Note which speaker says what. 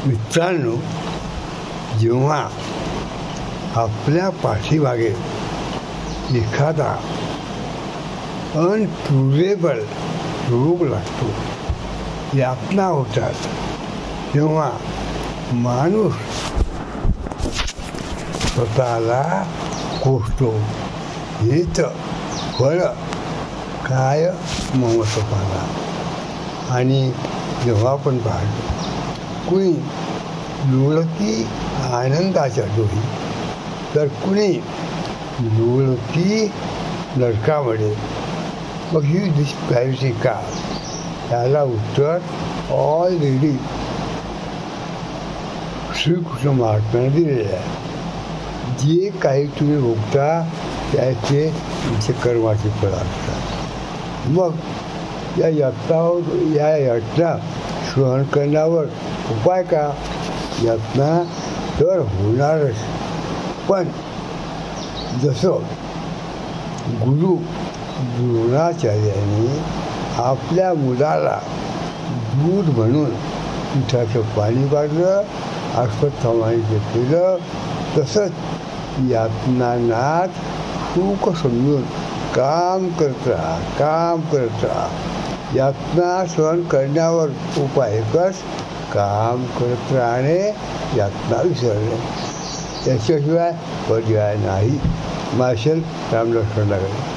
Speaker 1: मित्रांनो, जेव्हा आपल्या पाठीमागे एखादा अनक्युरेबल रोग लागतो, यातना होतात, तेव्हा माणूस स्वतःला कोसतो. हे तर फळं काय ममत्वपणा. आणि जेव्हा आपण पाहतो कुणी लोळती आनंदाच्या डोही, तर कुणी लोळती नरकामध्ये, मग ही डिस्पॅरिटी का? त्याला उत्तर ऑलरेडी श्रीकृष्ण महात्म्याने दिलेलं आहे. जे काही तुम्ही भोगता त्याचे तुमचे कर्माचे फळ असतात. मग या यातना सहन करण्यावर उपाय का? यातना तर होणारच, पण जसं गुरु द्रोणाचार्याने आपल्या मुलाला दूध म्हणून पिठाचं पाणी पाजलं, अश्वत्थामाने केलं, तसंच यातनानाथ सुख समजून काम करत राहा. यातना सहन करण्यावर उपाय एकच, काम करत राहणे, यातना विसरणे. त्याच्याशिवाय पर्याय नाही. मार्शल रामलक्ष्मण लागले.